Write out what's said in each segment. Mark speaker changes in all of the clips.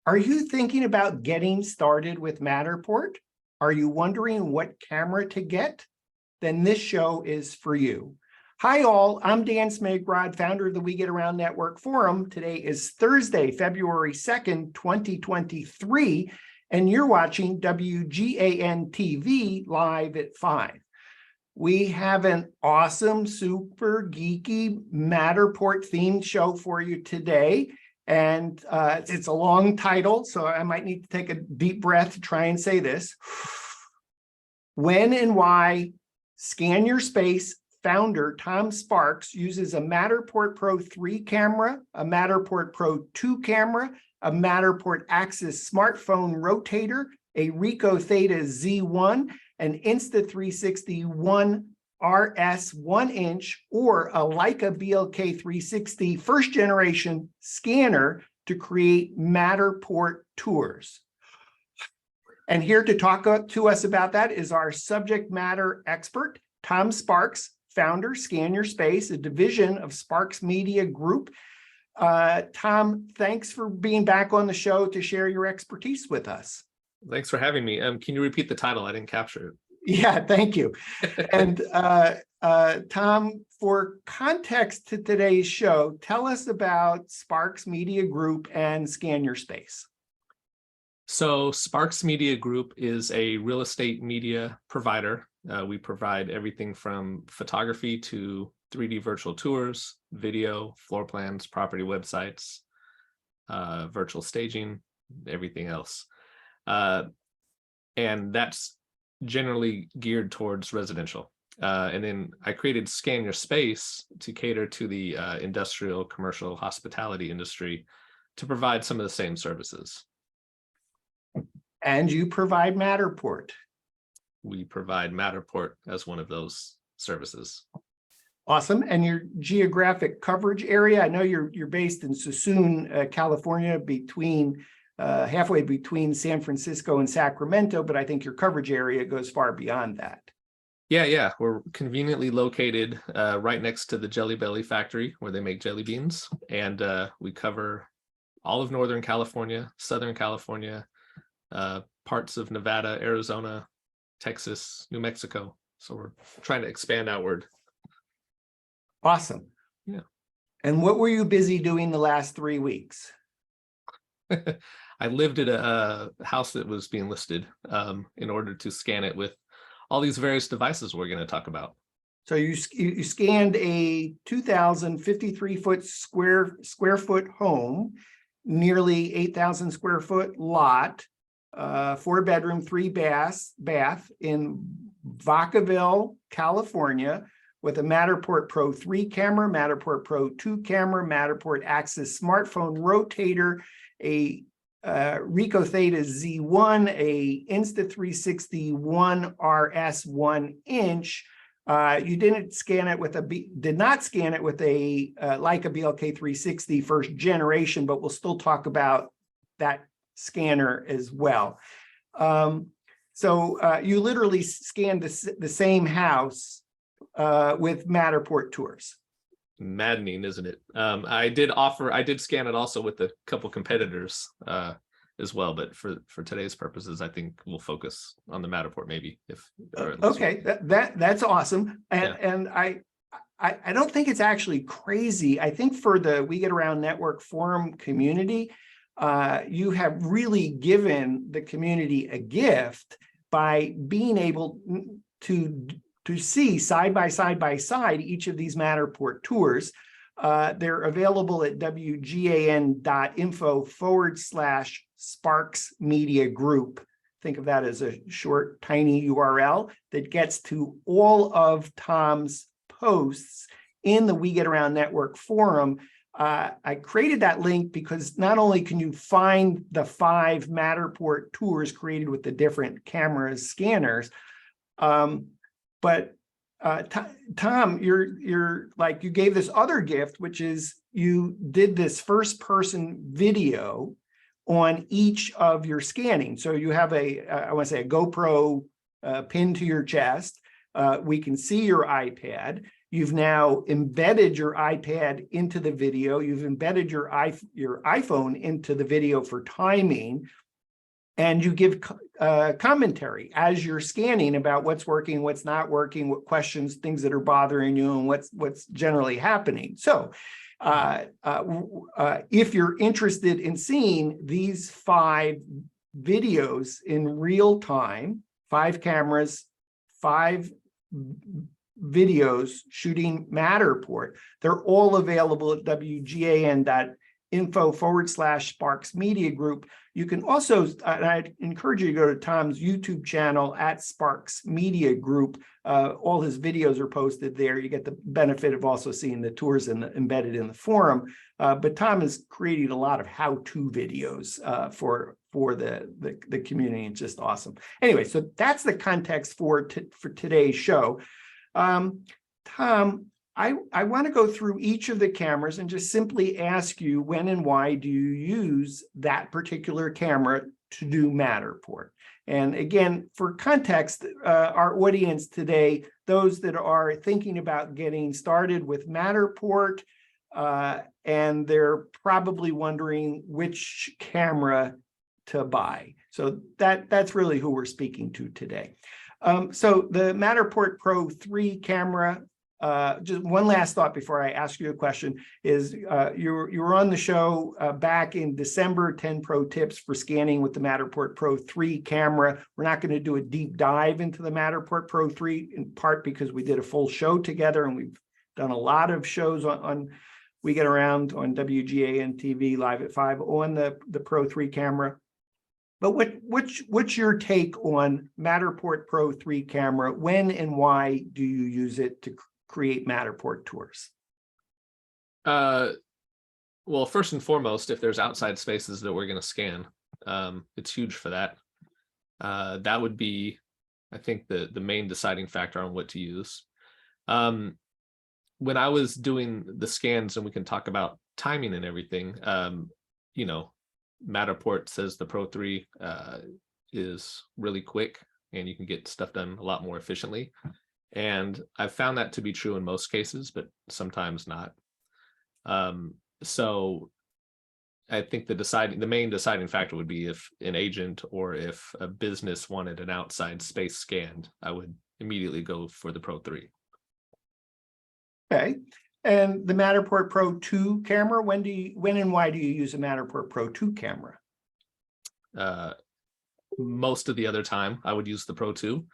Speaker 1: Are you thinking about getting started with Matterport? Are you wondering what camera to get? Then this show is for you. Hi all, I'm Dan Smigrod, founder of the We Get Around Network Forum. Today is Thursday, February 2nd, 2023, and you're watching WGAN-TV live at 5. We have an awesome, super geeky Matterport themed show for you today. And it's a long title, so I might need to take a deep breath to try and say this. When and why Scan Your Space founder Tom Sparks uses a Matterport Pro3 camera, a Matterport Pro2 camera, a Matterport AXIS smartphone rotator, a Ricoh THETA Z1, an Insta 360 RS 1-inch, or a Leica BLK360 first-generation scanner to create Matterport tours. And here to talk to us about that is our subject matter expert, Tom Sparks, founder, Scan Your Space, a division of Sparks Media Group. Tom, thanks for being back on the show to share your expertise with us.
Speaker 2: Thanks for having me. Can you repeat the title? I didn't capture it.
Speaker 1: Yeah, thank you. And Tom, for context to today's show, tell us about Sparks Media Group and Scan Your Space.
Speaker 2: So Sparks Media Group is a real estate media provider. We provide everything from photography to 3D virtual tours, video, floor plans, property websites, virtual staging, everything else. And that's generally geared towards residential. And then I created Scan Your Space to cater to the industrial, commercial, hospitality industry to provide some of the same services.
Speaker 1: And you provide Matterport.
Speaker 2: We provide Matterport as one of those services.
Speaker 1: Awesome. And your geographic coverage area, I know you're based in Suisun, California, between halfway between San Francisco and Sacramento, but I think your coverage area goes far beyond that.
Speaker 2: Yeah. We're conveniently located right next to the Jelly Belly factory where they make jelly beans. And we cover all of Northern California, Southern California, parts of Nevada, Arizona, Texas, New Mexico. So we're trying to expand outward.
Speaker 1: Awesome.
Speaker 2: Yeah.
Speaker 1: And what were you busy doing the last 3 weeks?
Speaker 2: I lived at a house that was being listed in order to scan it with all these various devices we're going to talk about.
Speaker 1: So you scanned a 2,053 square foot home, nearly 8,000 square foot lot, 4-bedroom, 3-bath in Vacaville, California, with a Matterport Pro3 camera, Matterport Pro2 camera, Matterport AXIS smartphone rotator, a Ricoh THETA Z1, a Insta 360 RS 1-inch. You did not scan it with a Leica BLK360 first generation, but we'll still talk about that scanner as well. So you literally scanned the same house with Matterport tours.
Speaker 2: Maddening, isn't it? I did scan it also with a couple competitors as well, but for today's purposes, I think we'll focus on the Matterport maybe.
Speaker 1: Okay, that's awesome. And I don't think it's actually crazy. I think for the We Get Around Network Forum community, you have really given the community a gift by being able to see side by side each of these Matterport tours. They're available at wgan.info/Sparks Media Group. Think of that as a short, tiny URL that gets to all of Tom's posts in the We Get Around Network Forum. I created that link because not only can you find the 5 Matterport tours created with the different cameras, scanners, but Tom, you gave this other gift, which is you did this first-person video on each of your scanning. So you have I want to say a GoPro pinned to your chest. We can see your iPad. You've now embedded your iPad into the video. You've embedded your iPhone into the video for timing, and you give commentary as you're scanning about what's working, what's not working, what questions, things that are bothering you, and what's generally happening. So if you're interested in seeing these 5 videos in real time, 5 cameras, 5 videos shooting Matterport, they're all available at WGAN.info/Sparks Media Group. You can also, and I'd encourage you to go to Tom's YouTube channel at Sparks Media Group. All his videos are posted there. You get the benefit of also seeing the tours embedded in the forum. But Tom is creating a lot of how-to videos for the community. It's just awesome. Anyway, so that's the context for today's show. Tom, I want to go through each of the cameras and just simply ask you, when and why do you use that particular camera to do Matterport? And again, for context, our audience today, those that are thinking about getting started with Matterport, and they're probably wondering which camera to buy. So that's really who we're speaking to today. So the Matterport Pro3 camera, just one last thought before I ask you a question is you were on the show back in December, 10 pro tips for scanning with the Matterport Pro3 camera. We're not going to do a deep dive into the Matterport Pro3, in part because we did a full show together, and we've done a lot of shows on We Get Around on WGAN-TV live at 5 on the Pro3 camera. But what's your take on Matterport Pro3 camera? When and why do you use it to create Matterport tours?
Speaker 2: Well, first and foremost, if there's outside spaces that we're going to scan, it's huge for that. That would be, I think, the main deciding factor on what to use. When I was doing the scans, and we can talk about timing and everything, you know, Matterport says the Pro3 is really quick and you can get stuff done a lot more efficiently. And I've found that to be true in most cases, but sometimes not. So I think the main deciding factor would be if an agent or if a business wanted an outside space scanned, I would immediately go for the Pro3.
Speaker 1: Okay. And the Matterport Pro2 camera, when and why do you use a Matterport Pro2 camera?
Speaker 2: Most of the other time, I would use the Pro2.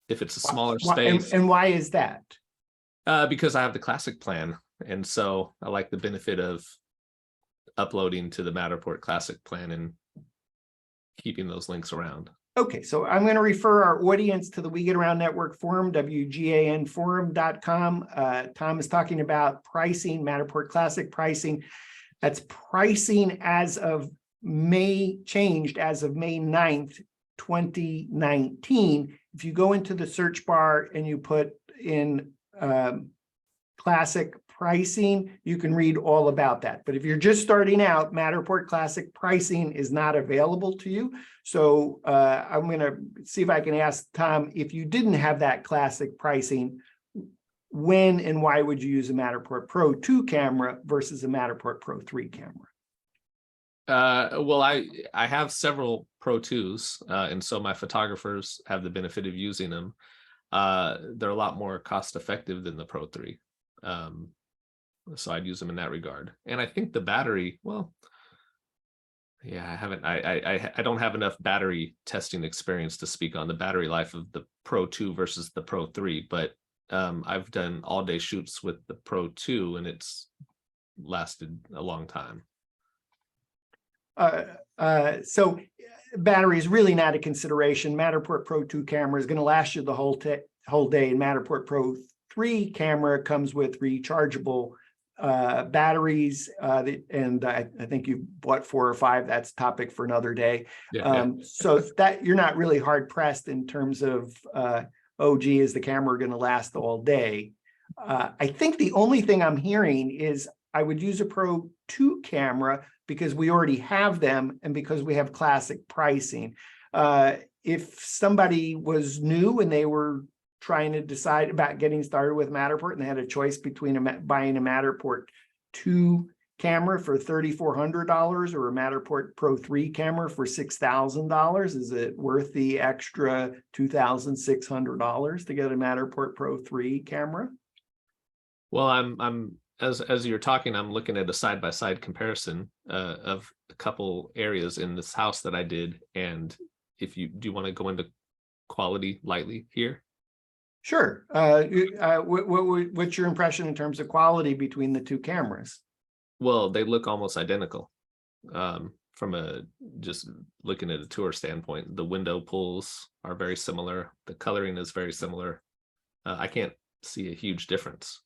Speaker 2: If it's a smaller space.
Speaker 1: And why is that?
Speaker 2: Because I have the Classic plan, and so I like the benefit of uploading to the Matterport Classic plan and keeping those links around.
Speaker 1: Okay, so I'm going to refer our audience to the We Get Around Network forum, WGANforum.com. Tom is talking about pricing, Matterport Classic pricing. That's pricing as of changed as of May 9th, 2019. If you go into the search bar and you put in Classic pricing, you can read all about that. But if you're just starting out, Matterport Classic pricing is not available to you. So I'm going to see if I can ask Tom, if you didn't have that Classic pricing, when and why would you use a Matterport Pro 2 camera versus a Matterport Pro 3 camera?
Speaker 2: Well, I have several Pro 2s, and so my photographers have the benefit of using them. They're a lot more cost effective than the Pro 3. So I'd use them in that regard. And I think the battery, well, yeah, I don't have enough battery testing experience to speak on the battery life of the Pro 2 versus the Pro 3, but I've done all-day shoots with the Pro 2 and it's lasted a long time.
Speaker 1: So battery is really not a consideration. Matterport Pro 2 camera is going to last you the whole day, and Matterport Pro 3 camera comes with rechargeable batteries, and I think you bought 4 or 5. That's a topic for another day. So that you're not really hard pressed in terms of oh gee, is the camera going to last all day? I think the only thing I'm hearing is I would use a Pro 2 camera because we already have them and because we have Classic pricing. If somebody was new and they were trying to decide about getting started with Matterport, and they had a choice between buying a Matterport 2 camera for $3,400 or a Matterport Pro3 camera for $6,000, is it worth the extra $2,600 to get a Matterport Pro3 camera?
Speaker 2: Well, I'm as you're talking, I'm looking at a side-by-side comparison of a couple areas in this house that I did. And if you do want to go into quality lightly here?
Speaker 1: Sure. What's your impression in terms of quality between the two cameras?
Speaker 2: Well, they look almost identical. From just looking at a tour standpoint, the window pulls are very similar. The coloring is very similar. I can't see a huge difference.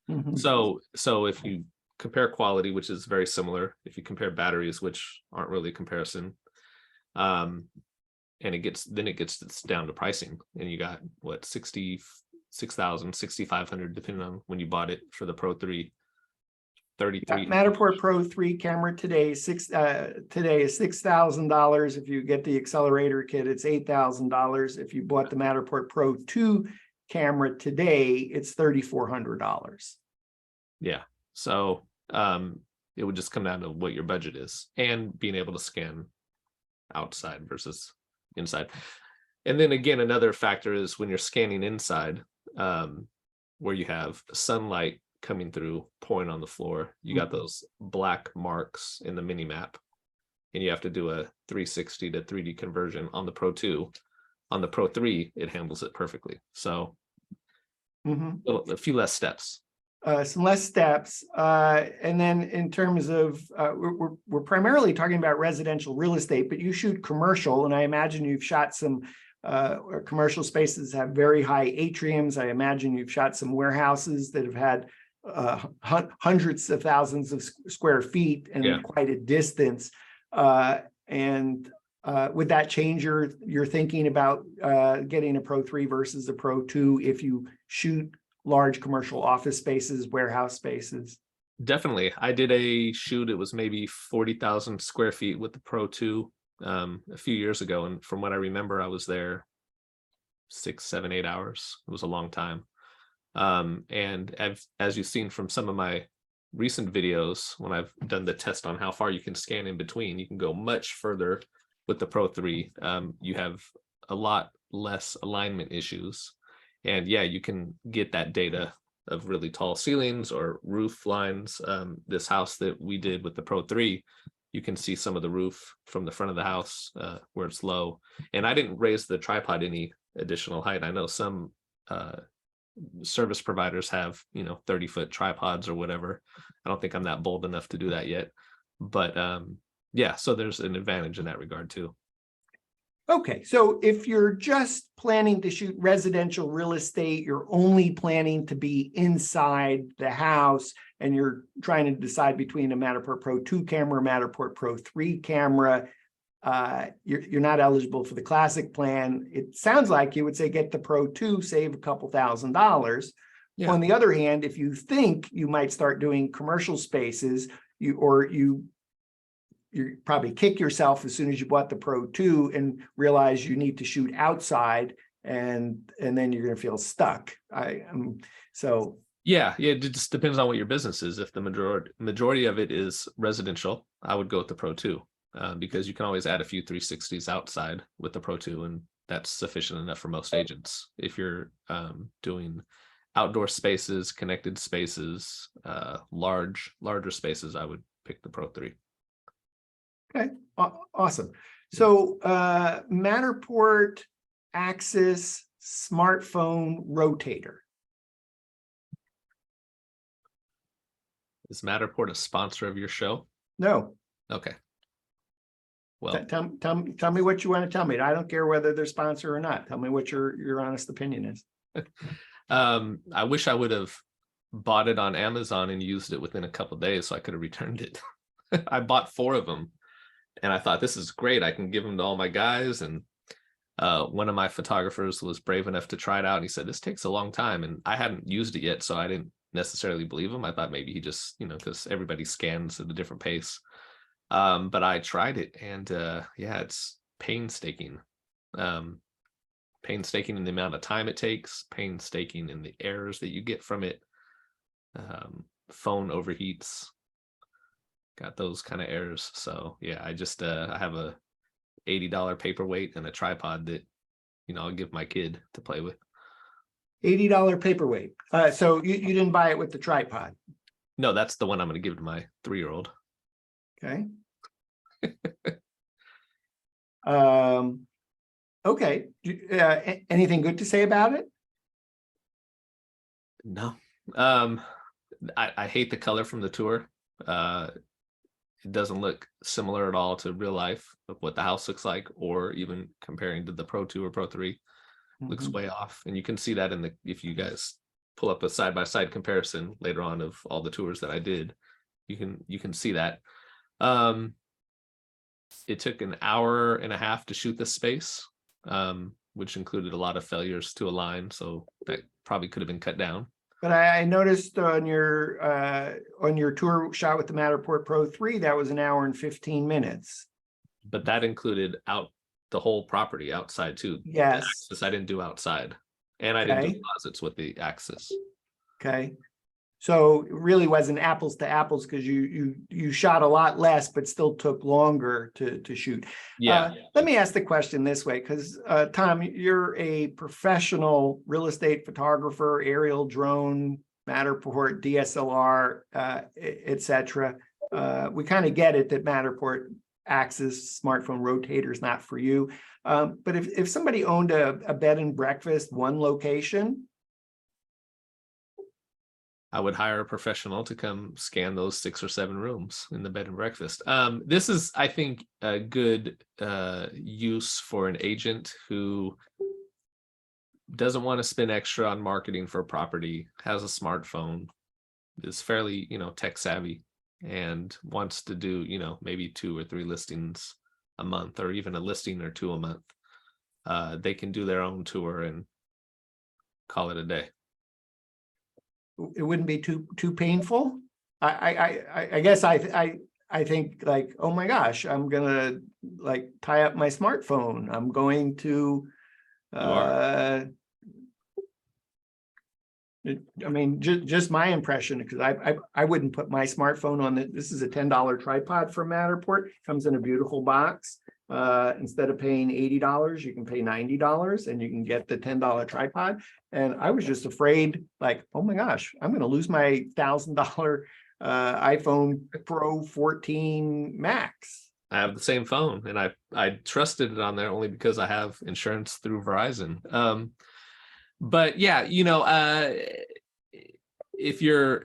Speaker 1: Mm-hmm.
Speaker 2: So if you compare quality, which is very similar, if you compare batteries, which aren't really a comparison, and it gets down to pricing, and you got what, 66,000, 6,500 depending on when you bought it for the Pro3. 33.
Speaker 1: Matterport Pro3 camera today is $6,000. If you get the accelerator kit, it's $8,000. If you bought the Matterport Pro2 camera today, it's $3,400.
Speaker 2: Yeah. So it would just come down to what your budget is and being able to scan outside versus inside. And then again, another factor is when you're scanning inside, where you have sunlight coming through, pouring on the floor, you got those black marks in the mini map, and you have to do a 360 to 3D conversion on the Pro2. On the Pro3, it handles it perfectly. So a few less steps.
Speaker 1: Some less steps. And then in terms of, we're primarily talking about residential real estate, but you shoot commercial, and I imagine you've shot some commercial spaces have very high atriums. I imagine you've shot some warehouses that have had hundreds of thousands of square feet and quite a distance. And would that change your thinking about getting a Pro3 versus a Pro2 if you shoot large commercial office spaces, warehouse spaces?
Speaker 2: Definitely. I did a shoot, it was maybe 40,000 square feet with the Pro2 a few years ago. And from what I remember, I was there 6, 7, 8 hours. It was a long time. And as you've seen from some of my recent videos, when I've done the test on how far you can scan in between, you can go much further with the Pro3. You have a lot less alignment issues. And yeah, you can get that data of really tall ceilings or roof lines. This house that we did with the Pro3, you can see some of the roof from the front of the house where it's low. And I didn't raise the tripod any additional height. I know some service providers have 30-foot tripods or whatever. I don't think I'm that bold enough to do that yet, but yeah, so there's an advantage in that regard too.
Speaker 1: Okay, so if you're just planning to shoot residential real estate, you're only planning to be inside the house, and you're trying to decide between a Matterport Pro2 camera, Matterport Pro3 camera, you're not eligible for the classic plan. It sounds like you would say get the Pro2, save a couple $1,000s. Yeah. On the other hand, if you think you might start doing commercial spaces, you probably kick yourself as soon as you bought the Pro2 and realize you need to shoot outside, and then you're going to feel stuck. So
Speaker 2: yeah, it just depends on what your business is. If the majority of it is residential, I would go with the Pro2. Because you can always add a few 360s outside with the Pro2, and that's sufficient enough for most agents. If you're doing outdoor spaces, connected spaces, larger spaces, I would pick the Pro3.
Speaker 1: Okay, awesome. So Matterport AXIS smartphone rotator.
Speaker 2: Is Matterport a sponsor of your show?
Speaker 1: No.
Speaker 2: Okay. Well,
Speaker 1: tell me what you want to tell me. I don't care whether they're sponsor or not. Tell me what your honest opinion is.
Speaker 2: I wish I would have bought it on Amazon and used it within a couple of days so I could have returned it. I bought 4 of them, and I thought, this is great. I can give them to all my guys. And one of my photographers was brave enough to try it out, and he said, this takes a long time. And I hadn't used it yet, so I didn't necessarily believe him. I thought maybe he just, because everybody scans at a different pace. But I tried it, and yeah, it's painstaking. painstaking in the amount of time it takes, painstaking in the errors that you get from it. Phone overheats, got those kind of errors. So yeah, I have a $80 paperweight and a tripod that, I'll give my kid to play with.
Speaker 1: $80 paperweight. So you didn't buy it with the tripod?
Speaker 2: No, that's the one I'm going to give to my 3-year-old.
Speaker 1: Okay. Okay. Anything good to say about it?
Speaker 2: No. I hate the color from the tour. It doesn't look similar at all to real life of what the house looks like, or even comparing to the Pro 2 or Pro 3. Looks way off. And you can see that if you guys pull up a side-by-side comparison later on of all the tours that I did, you can see that. It took an hour and a half to shoot this space, which included a lot of failures to align. So that probably could have been cut down.
Speaker 1: But I noticed on your tour shot with the Matterport Pro 3, that was an hour and 15 minutes.
Speaker 2: But that included out the whole property outside too.
Speaker 1: Yes.
Speaker 2: The Axis I didn't do outside. And I didn't do closets with the Axis.
Speaker 1: Okay. So it really wasn't apples to apples, because you shot a lot less, but still took longer to shoot.
Speaker 2: Yeah.
Speaker 1: Let me ask the question this way, because Tom, you're a professional real estate photographer, aerial, drone, Matterport, DSLR, etc. We kind of get it that Matterport AXIS smartphone rotator is not for you. But if somebody owned a bed and breakfast, one location,
Speaker 2: I would hire a professional to come scan those 6 or 7 rooms in the bed and breakfast. This is, I think, a good use for an agent who doesn't want to spend extra on marketing for a property, has a smartphone, is fairly, tech savvy, and wants to do, maybe 2 or 3 listings a month, or even a listing or 2 a month. They can do their own tour and call it a day.
Speaker 1: it wouldn't be too painful. I guess I think, like, oh my gosh, I'm gonna like tie up my smartphone. I'm going to I mean, just my impression, because I wouldn't put my smartphone on it. This is a $10 tripod from Matterport. Comes in a beautiful box. Instead of paying $80, you can pay $90 and you can get the $10 tripod. And I was just afraid, like, oh my gosh, I'm going to lose my $1,000 iPhone Pro 14 Max.
Speaker 2: I have the same phone, and I trusted it on there only because I have insurance through Verizon. But yeah, if you're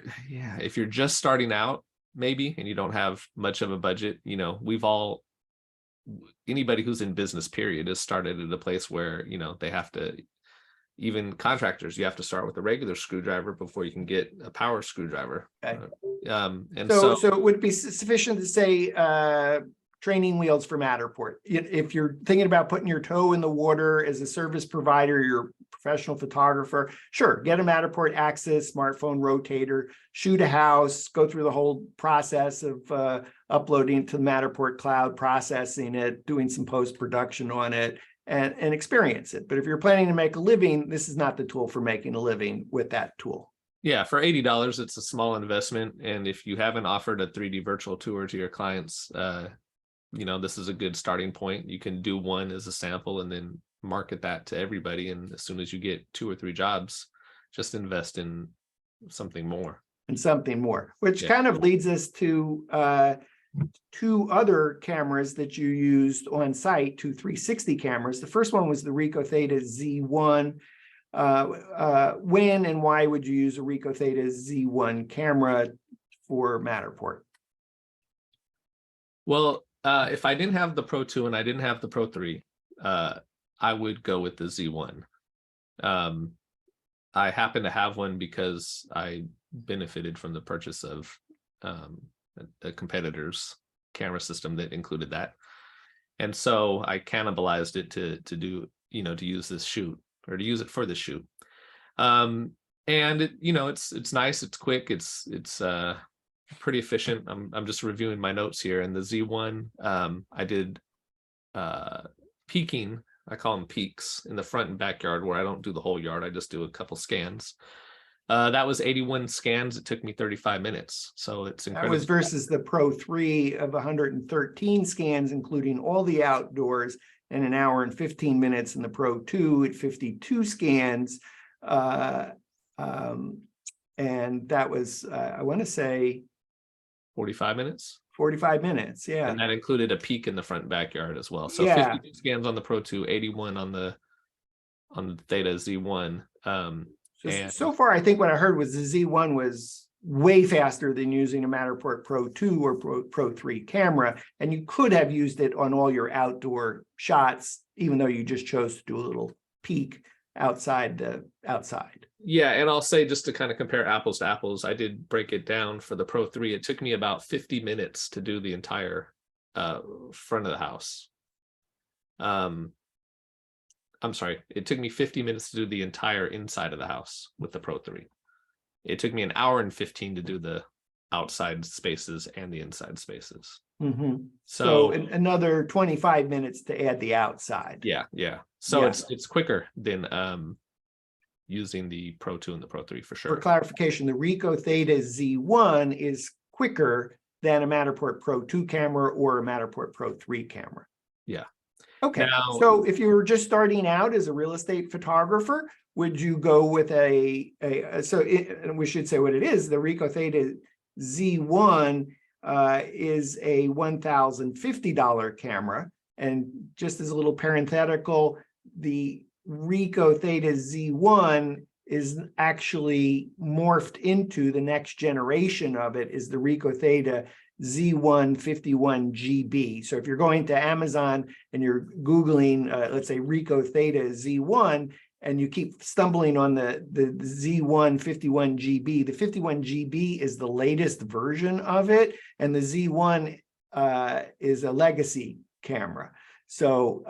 Speaker 2: just starting out, maybe, and you don't have much of a budget, anybody who's in business period has started at a place where, they have to, even contractors, you have to start with a regular screwdriver before you can get a power screwdriver. Okay. And
Speaker 1: so it would be sufficient to say, training wheels for Matterport. If you're thinking about putting your toe in the water as a service provider, you're a professional photographer, sure, get a Matterport AXIS smartphone rotator, shoot a house, go through the whole process of uploading it to the Matterport cloud, processing it, doing some post-production on it, and experience it. But if you're planning to make a living, this is not the tool for making a living with that tool.
Speaker 2: Yeah, for $80, it's a small investment. And if you haven't offered a 3D virtual tour to your clients, this is a good starting point. You can do one as a sample and then market that to everybody. And as soon as you get 2 or 3 jobs, just invest in something more. And something more,
Speaker 1: which kind of leads us to 2 other cameras that you used on site, 2 360 cameras. The first one was the Ricoh THETA Z1. When and why would you use a Ricoh THETA Z1 camera for Matterport?
Speaker 2: Well, if I didn't have the Pro 2 and I didn't have the Pro 3, I would go with the Z1. I happen to have one because I benefited from the purchase of a competitor's camera system that included that. And so I cannibalized it to do, to use this shoot, or to use it for the shoot. And it, it's nice, it's quick, it's pretty efficient. I'm just reviewing my notes here. And the Z1, I did peaking I call them peaks in the front and backyard, where I don't do the whole yard. I just do a couple scans. That was 81 scans. It took me 35 minutes. So it's
Speaker 1: That
Speaker 2: incredible.
Speaker 1: was versus the Pro 3 of 113 scans, including all the outdoors, and an hour and 15 minutes in the Pro 2 at 52 scans. And that was, I want to say
Speaker 2: 45 minutes.
Speaker 1: 45 minutes. Yeah.
Speaker 2: And that included a peak in the front backyard as well. So
Speaker 1: Yeah.
Speaker 2: 52 scans on the Pro 2, 81 on the Theta Z1.
Speaker 1: So far, I think what I heard was the Z1 was way faster than using a Matterport Pro 2 or Pro 3 camera. And you could have used it on all your outdoor shots, even though you just chose to do a little peek outside.
Speaker 2: Yeah, and I'll say, just to kind of compare apples to apples, I did break it down for the Pro 3. It took me about 50 minutes to do the entire front of the house. I'm sorry, it took me 50 minutes to do the entire inside of the house with the Pro 3. It took me an hour and 15 to do the outside spaces and the inside spaces.
Speaker 1: Mm-hmm.
Speaker 2: So
Speaker 1: another 25 minutes to add the outside.
Speaker 2: Yeah. So
Speaker 1: Yeah.
Speaker 2: it's quicker than using the Pro 2 and the Pro 3 for sure.
Speaker 1: For clarification, the Ricoh THETA Z1 is quicker than a Matterport Pro 2 camera or a Matterport Pro 3 camera.
Speaker 2: Yeah.
Speaker 1: Okay.
Speaker 2: Now,
Speaker 1: so if you were just starting out as a real estate photographer, would you go with and we should say what it is. The Ricoh THETA Z1 is a $1,050 camera. And just as a little parenthetical, the Ricoh THETA Z1 is actually morphed into the next generation of it, is the Ricoh THETA Z1 51GB. So if you're going to Amazon and you're Googling, let's say Ricoh THETA Z1, and you keep stumbling on the Z1 51GB, the 51GB is the latest version of it, and the Z1 is a legacy camera. So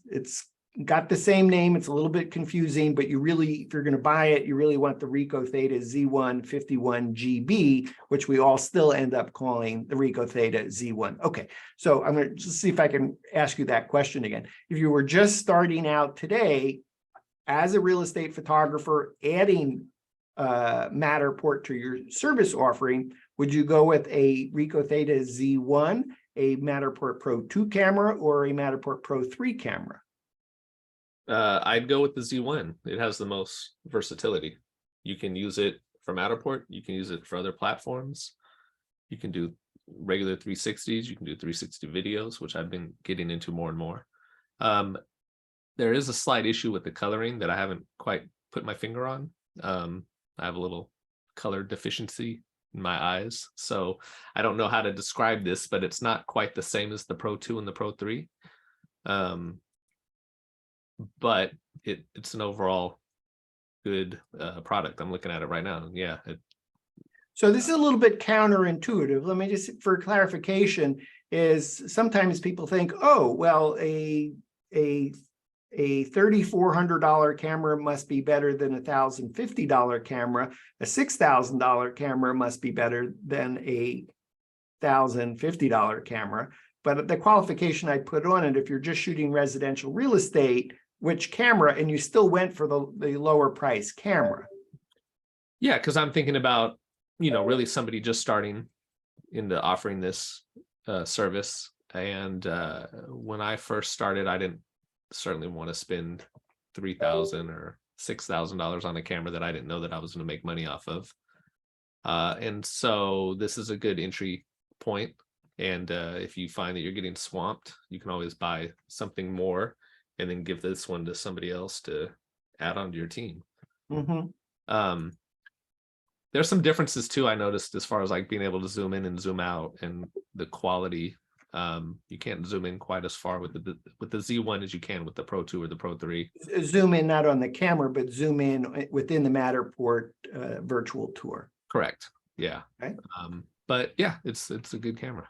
Speaker 1: it's got the same name. It's a little bit confusing, but you really, if you're going to buy it, you really want the Ricoh THETA Z1 51GB, which we all still end up calling the Ricoh THETA Z1. Okay, so I'm going to just see if I can ask you that question again. If you were just starting out today as a real estate photographer, adding Matterport to your service offering, would you go with a Ricoh THETA Z1, a Matterport Pro 2 camera, or a Matterport Pro 3 camera?
Speaker 2: I'd go with the Z1. It has the most versatility. You can use it for Matterport. You can use it for other platforms. You can do regular 360s. You can do 360 videos, which I've been getting into more and more. There is a slight issue with the coloring that I haven't quite put my finger on. I have a little color deficiency in my eyes, so I don't know how to describe this, but it's not quite the same as the Pro 2 and the Pro 3. But it's an overall good product. I'm looking at it right now. Yeah.
Speaker 1: So this is a little bit counterintuitive. Let me just, for clarification, is sometimes people think, oh, well, a $3,400 camera must be better than a $1,050 camera. A $6,000 camera must be better than a $1,050 camera. But the qualification I put on it, if you're just shooting residential real estate, which camera, and you still went for the lower price camera.
Speaker 2: Yeah, because I'm thinking about, really somebody just starting into offering this service. And when I first started, I didn't certainly want to spend $3,000 or $6,000 on a camera that I didn't know that I was going to make money off of. And so this is a good entry point. And if you find that you're getting swamped, you can always buy something more and then give this one to somebody else to add on to your team.
Speaker 1: Mm-hmm.
Speaker 2: There's some differences too, I noticed, as far as like being able to zoom in and zoom out and the quality. You can't zoom in quite as far with the Z1 as you can with the Pro 2 or the Pro 3.
Speaker 1: Zoom in not on the camera, but zoom in within the Matterport virtual tour.
Speaker 2: Correct. Yeah.
Speaker 1: Okay.
Speaker 2: But yeah, it's a good camera.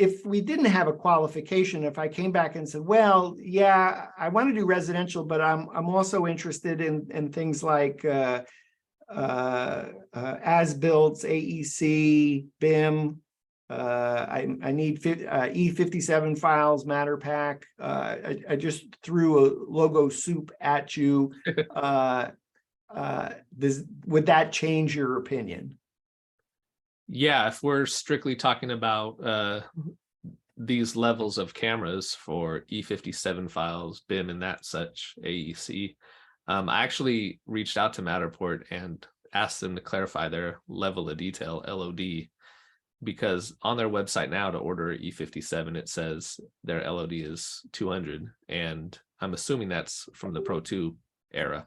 Speaker 1: If we didn't have a qualification, if I came back and said, well, yeah, I want to do residential, but I'm also interested in things like as-builts, AEC, BIM, I need E57 files, Matter Pack. I just threw a logo soup at you. Would that change your opinion?
Speaker 2: Yeah, if we're strictly talking about these levels of cameras for E57 files, BIM, and that such AEC, I actually reached out to Matterport and asked them to clarify their level of detail, LOD, because on their website now to order E57, it says their LOD is 200, and I'm assuming that's from the Pro2 era.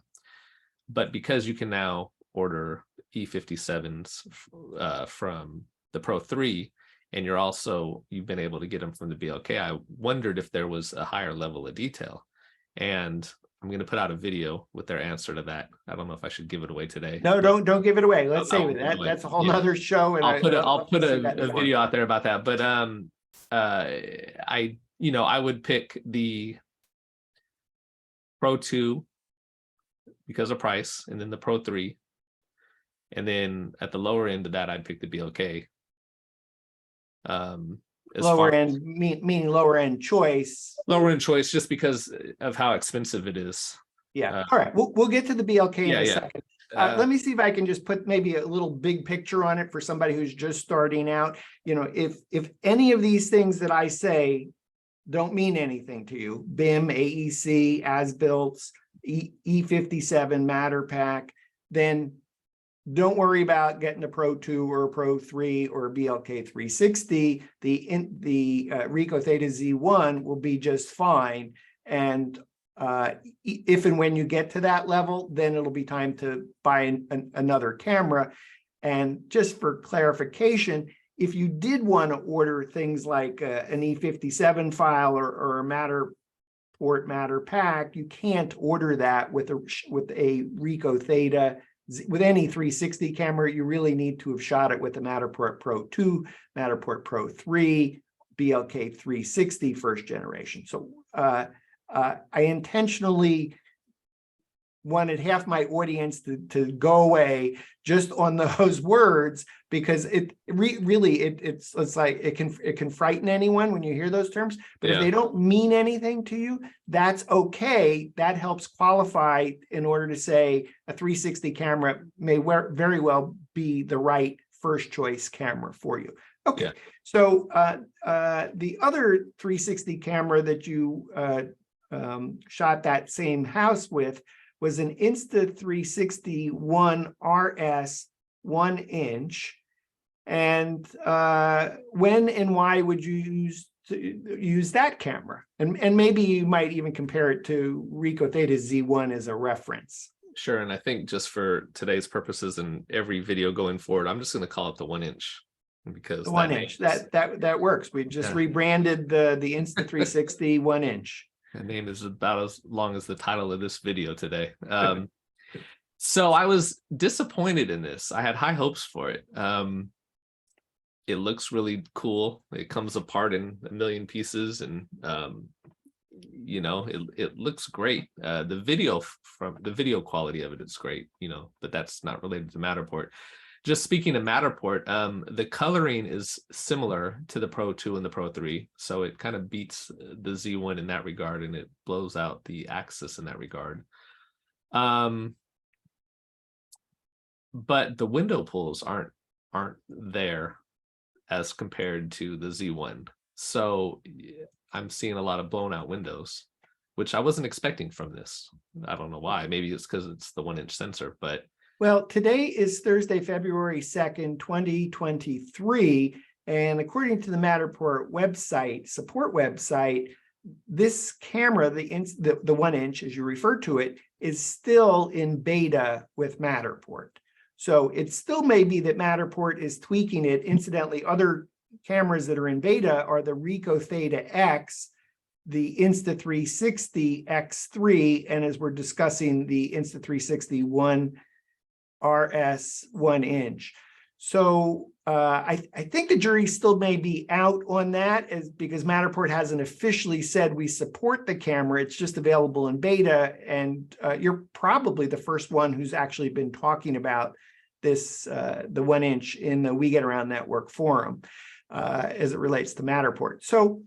Speaker 2: But because you can now order E57s from the Pro3, and you've been able to get them from the BLK, I wondered if there was a higher level of detail. And I'm going to put out a video with their answer to that. I don't know if I should give it away today.
Speaker 1: No, don't give it away. Let's save it. That's a whole nother show. And
Speaker 2: I'll put a video out there about that. But I would pick the Pro2 because of price, and then the Pro3, and then at the lower end of that, I'd pick the BLK.
Speaker 1: Lower end, meaning lower end choice.
Speaker 2: Lower end choice, just because of how expensive it is.
Speaker 1: Yeah. All right. We'll get to the BLK in a second.
Speaker 2: Let
Speaker 1: me see if I can just put maybe a little big picture on it for somebody who's just starting out. You know, if any of these things that I say don't mean anything to you, BIM, AEC, as-built, E57, Matter Pack, then don't worry about getting a Pro2 or a Pro3 or a BLK360. The Ricoh THETA Z1 will be just fine. And if and when you get to that level, then it'll be time to buy another camera. And just for clarification, if you did want to order things like an E57 file or a Matterport Matter Pack, you can't order that with a Ricoh THETA. With any 360 camera, you really need to have shot it with the Matterport Pro2, Matterport Pro3, BLK360 first generation. So I intentionally wanted half my audience to go away just on those words, because it's like it can frighten anyone when you hear those terms. But if they don't mean anything to you, that's okay. That helps qualify in order to say a 360 camera may very well be the right first choice camera for you. Okay, so the other 360 camera that you shot that same house with was an Insta 360 1 RS 1-inch. And when and why would you use that camera? And maybe you might even compare it to Ricoh THETA Z1 as a reference.
Speaker 2: Sure, and I think just for today's purposes and every video going forward, I'm just going to call it the 1-inch, because
Speaker 1: the 1-inch that works. We just rebranded the Insta 360 1-inch.
Speaker 2: The name is about as long as the title of this video today. So I was disappointed in this. I had high hopes for it. It looks really cool. It comes apart in a million pieces, and it looks great. The video quality of it is great, but that's not related to Matterport. Just speaking of Matterport, the coloring is similar to the Pro2 and the Pro3, so it kind of beats the Z1 in that regard, and it blows out the Axis in that regard. But the window pulls aren't there as compared to the Z1. So I'm seeing a lot of blown out windows, which I wasn't expecting from this. I don't know why. Maybe it's because it's the 1-inch sensor, but
Speaker 1: well, today is Thursday, February 2nd, 2023. And according to the Matterport website, support website, this camera, the 1-inch, as you refer to it, is still in beta with Matterport. So it still may be that Matterport is tweaking it. Incidentally, other cameras that are in beta are the Ricoh THETA X, the Insta 360 X3, and as we're discussing, the Insta 360 1 RS 1-inch. So I think the jury still may be out on that, because Matterport hasn't officially said we support the camera. It's just available in beta, and you're probably the first one who's actually been talking about this, the 1-inch in the We Get Around Network forum. as it relates to Matterport. So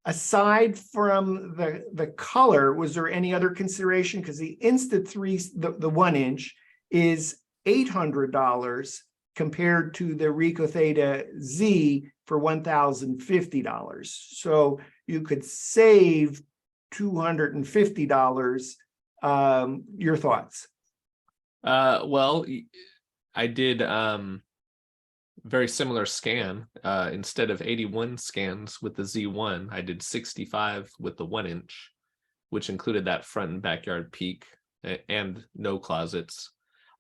Speaker 1: aside from the color, was there any other consideration? Because the Insta 3, the 1-inch is $800 compared to the Ricoh THETA Z for $1,050. So you could save $250. Your thoughts?
Speaker 2: Well, I did very similar scan. Instead of 81 scans with the Z1, I did 65 with the 1-inch, which included that front and backyard peak and no closets.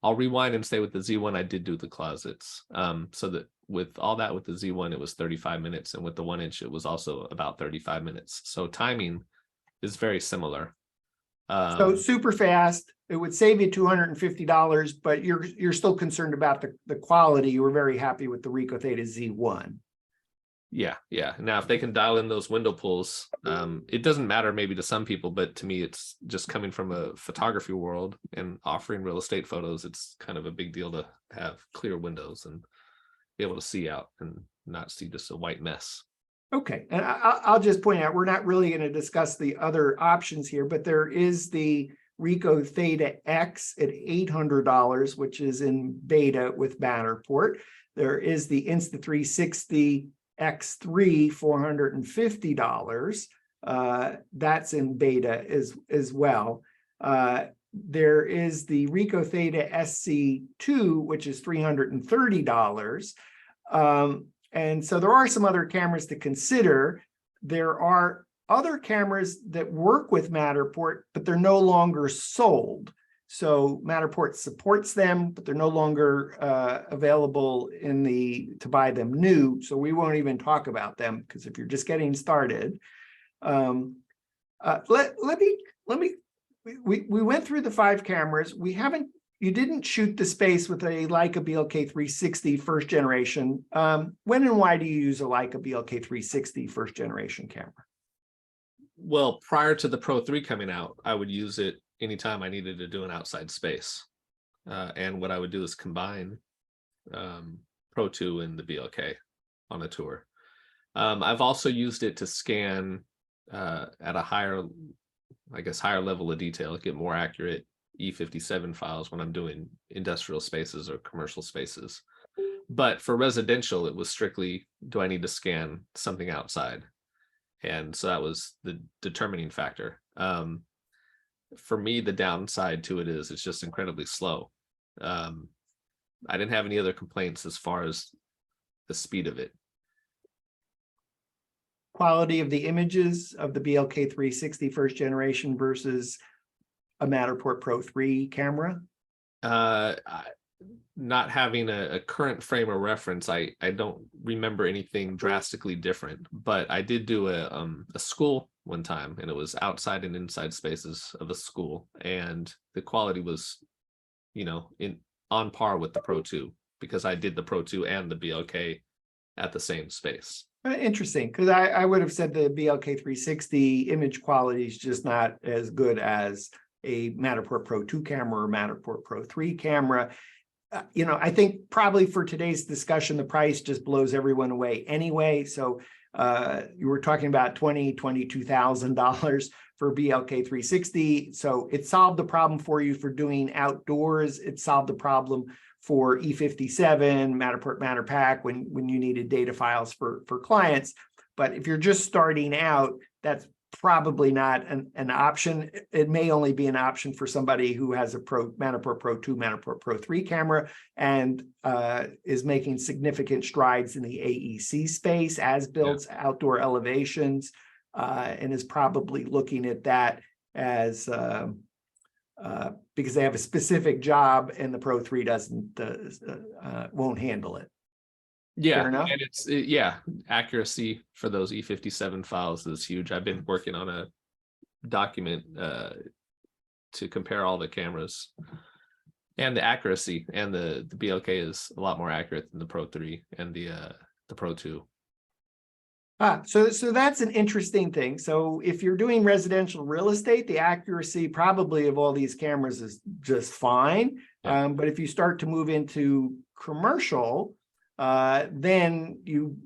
Speaker 2: I'll rewind and say with the Z1, I did do the closets. So that with all that with the Z1, it was 35 minutes. And with the 1-inch, it was also about 35 minutes. So timing is very similar.
Speaker 1: So super fast. It would save you $250, but you're still concerned about the quality. You were very happy with the Ricoh THETA Z1.
Speaker 2: Yeah. Now, if they can dial in those window pulls, it doesn't matter maybe to some people, but to me, it's just coming from a photography world and offering real estate photos. It's kind of a big deal to have clear windows and be able to see out and not see just a white mess.
Speaker 1: Okay, and I'll just point out, we're not really going to discuss the other options here, but there is the Ricoh THETA X at $800, which is in beta with Matterport. There is the Insta360 X3, $450. That's in beta as well. There is the Ricoh THETA SC2, which is $330. And so there are some other cameras to consider. There are other cameras that work with Matterport, but they're no longer sold. So Matterport supports them, but they're no longer available to buy them new. So we won't even talk about them, because if you're just getting started, we went through the 5 cameras. You didn't shoot the space with a Leica BLK360 first generation. When and why do you use a Leica BLK360 first generation camera?
Speaker 2: Well, prior to the Pro3 coming out, I would use it anytime I needed to do an outside space. And what I would do is combine Pro2 and the BLK on a tour. I've also used it to scan at a higher level of detail, get more accurate E57 files when I'm doing industrial spaces or commercial spaces. But for residential, it was strictly, do I need to scan something outside? And so that was the determining factor. For me, the downside to it is it's just incredibly slow. I didn't have any other complaints as far as the speed of it.
Speaker 1: Quality of the images of the BLK360 first generation versus a Matterport Pro3 camera? Not having a current frame of reference, I don't remember anything drastically different, but I did do a school one time, and it was outside and inside spaces of a school, and the quality was, on par with the Pro2, because I did the Pro2 and the BLK at the same space. Interesting, because I would have said the BLK360 image quality is just not as good as a Matterport Pro2 camera or Matterport Pro3 camera. I think probably for today's discussion, the price just blows everyone away anyway. So you were talking about $22,000 for BLK360. So it solved the problem for you for doing outdoors. It solved the problem for E57, Matterport Matterpack when you needed data files for clients. But if you're just starting out, that's probably not an option. It may only be an option for somebody who has a Matterport Pro2, Matterport Pro3 camera and is making significant strides in the AEC space, as builds outdoor elevations, and is probably looking at that as because they have a specific job and the Pro3 won't handle it.
Speaker 2: Yeah, and it's accuracy for those E57 files is huge. I've been working on a document to compare all the cameras, and the accuracy, and the BLK is a lot more accurate than the Pro3 and the Pro2.
Speaker 1: So that's an interesting thing. So if you're doing residential real estate, the accuracy probably of all these cameras is just fine. But if you start to move into commercial, then you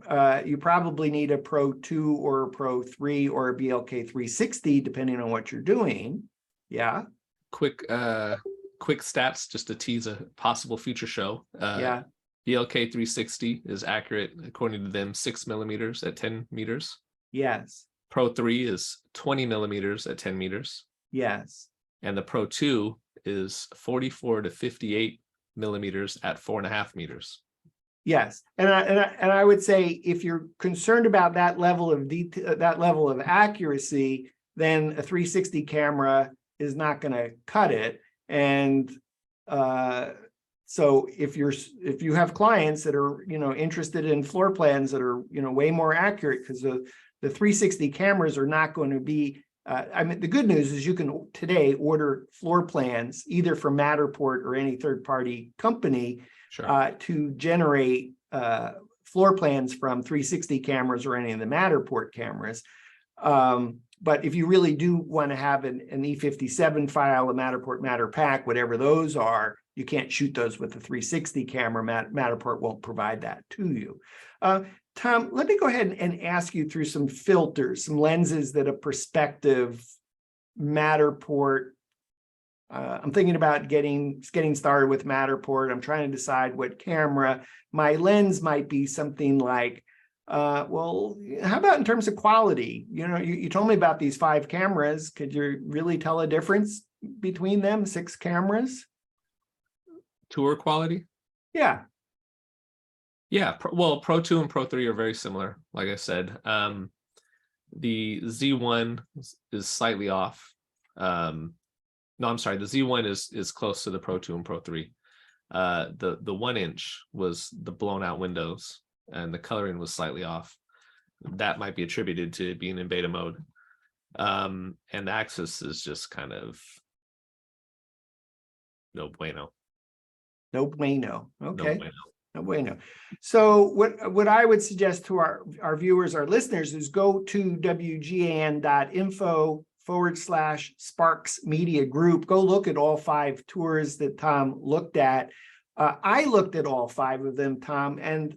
Speaker 1: probably need a Pro 2 or a Pro 3 or a BLK360, depending on what you're doing. Yeah.
Speaker 2: Quick stats just to tease a possible future show.
Speaker 1: Yeah.
Speaker 2: BLK360 is accurate according to them 6 millimeters at 10 meters.
Speaker 1: Yes.
Speaker 2: Pro 3 is 20 millimeters at 10 meters.
Speaker 1: Yes.
Speaker 2: And the Pro 2 is 44 to 58 millimeters at 4.5 meters.
Speaker 1: Yes, and I would say if you're concerned about that level of detail, that level of accuracy, then a 360 camera is not going to cut it. And so if you have clients that are interested in floor plans that are way more accurate, because the 360 cameras are not going to be. I mean, the good news is you can today order floor plans either from Matterport or any third-party company. Sure. To generate floor plans from 360 cameras or any of the Matterport cameras. But if you really do want to have an E57 file, a Matterport Matterpack, whatever those are, you can't shoot those with a 360 camera. Matterport won't provide that to you. Tom, let me go ahead and ask you through some filters, some lenses that a prospective Matterport. I'm thinking about getting started with Matterport. I'm trying to decide what camera. My lens might be something like, well, how about in terms of quality? You told me about these 5 cameras. Could you really tell a difference between them? 6 cameras?
Speaker 2: Tour quality?
Speaker 1: Yeah.
Speaker 2: Yeah. Well, Pro 2 and Pro 3 are very similar. Like I said, the Z1 is slightly off. No, I'm sorry. The Z1 is close to the Pro 2 and Pro 3. The 1-inch was the blown out windows, and the coloring was slightly off. That might be attributed to being in beta mode. And the Axis is just kind of no bueno.
Speaker 1: No bueno. Okay.
Speaker 2: No bueno.
Speaker 1: No bueno. So what I would suggest to our viewers, our listeners, is go to WGAN.info/Sparks Media Group. Go look at all 5 tours that Tom looked at. I looked at all 5 of them, Tom, and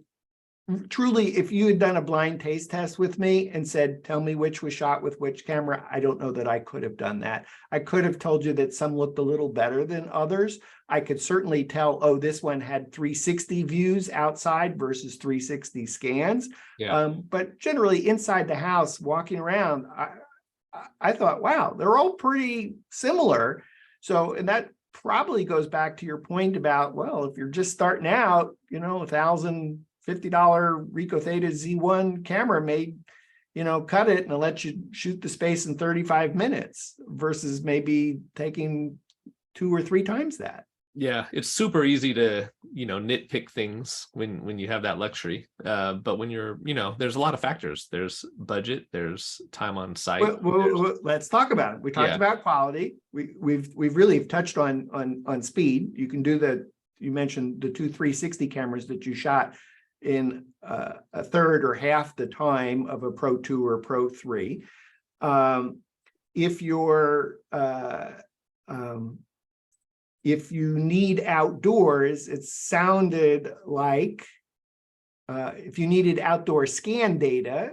Speaker 1: truly, if you had done a blind taste test with me and said, tell me which was shot with which camera, I don't know that I could have done that. I could have told you that some looked a little better than others. I could certainly tell, oh, this one had 360 views outside versus 360 scans. Yeah. But generally inside the house, walking around, I thought, wow, they're all pretty similar. So, and that probably goes back to your point about, well, if you're just starting out, $1,050 Ricoh THETA Z1 camera may, cut it and it'll let you shoot the space in 35 minutes versus maybe taking 2 or 3 times that.
Speaker 2: Yeah, it's super easy to, nitpick things when you have that luxury. But when you're, there's a lot of factors. There's budget, there's time on site.
Speaker 1: Well, let's talk about it. We talked about quality. We've really touched on speed. You can do you mentioned the 2 360 cameras that you shot in a third or half the time of a Pro 2 or Pro 3. If you need outdoors, it sounded like if you needed outdoor scan data.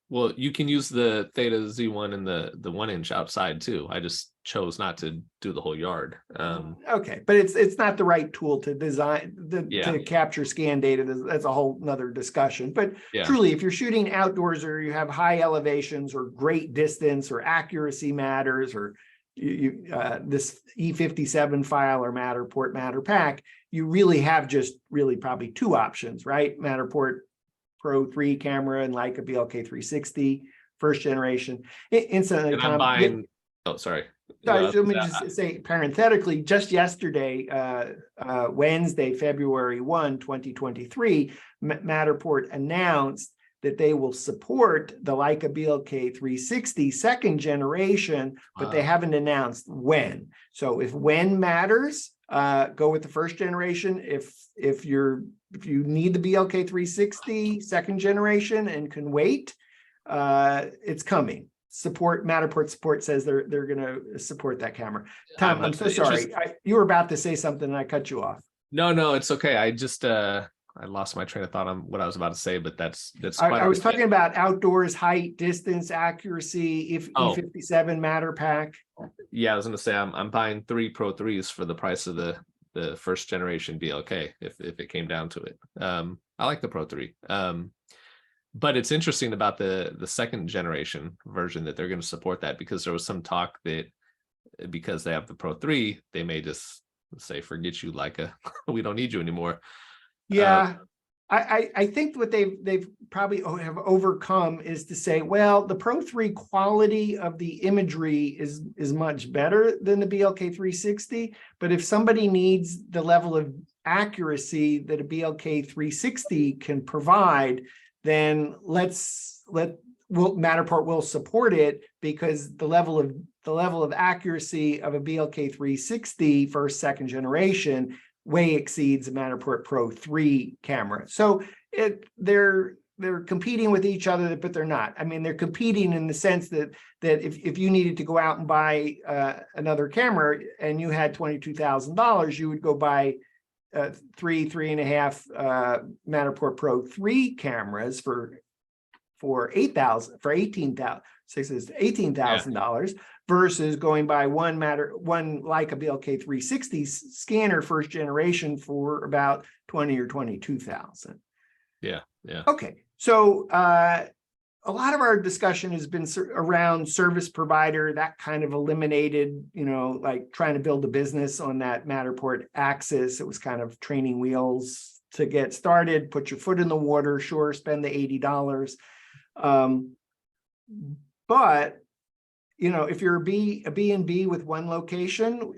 Speaker 2: Well, you can use the Theta Z1 and the 1-inch outside too. I just chose not to do the whole yard.
Speaker 1: Okay, but it's not the right tool to design to capture scan data. That's a whole nother discussion. But truly, if you're shooting outdoors or you have high elevations or great distance or accuracy matters, or this E57 file or Matterport Matterpack, you really have just probably 2 options, right? Matterport Pro 3 camera and Leica BLK360 first generation. Incidentally, Tom, I'm buying.
Speaker 2: Oh, sorry.
Speaker 1: Let me just say parenthetically, just yesterday, Wednesday, February 1, 2023, Matterport announced that they will support the Leica BLK360 second generation, but they haven't announced when. So if when matters, go with the first generation. If you need the BLK360 second generation and can wait, it's coming. Matterport support says they're going to support that camera. Tom, I'm so sorry. You were about to say something and I cut you off.
Speaker 2: No, it's okay. I just I lost my train of thought on what I was about to say, but that's quite
Speaker 1: I was
Speaker 2: okay.
Speaker 1: talking about outdoors, height, distance, accuracy, if
Speaker 2: Oh.
Speaker 1: E57 Matter Pack.
Speaker 2: Yeah, I was gonna say I'm buying 3 Pro3s for the price of the first generation BLK if it came down to it. I like the Pro3. But it's interesting about the second generation version that they're going to support that, because there was some talk that because they have the Pro3, they may just say, forget you, Leica, we don't need you anymore.
Speaker 1: Yeah. I think what they've probably have overcome is to say, well, the Pro3 quality of the imagery is much better than the BLK360, but if somebody needs the level of accuracy that a BLK360 can provide, then Matterport will support it, because the level of accuracy of a BLK360 first, second generation way exceeds a Matterport Pro3 camera. So they're competing with each other, but they're not. I mean, they're competing in the sense that if you needed to go out and buy another camera and you had $22,000, you would go buy three and a half Matterport Pro3 cameras for $18,000 versus going by one Leica BLK360 scanner first generation for about 20 or 22,000.
Speaker 2: Yeah.
Speaker 1: Okay, so a lot of our discussion has been around service provider. That kind of eliminated, like trying to build a business on that Matterport AXIS. It was kind of training wheels to get started, put your foot in the water, sure, spend the $80. But if you're a B&B with one location,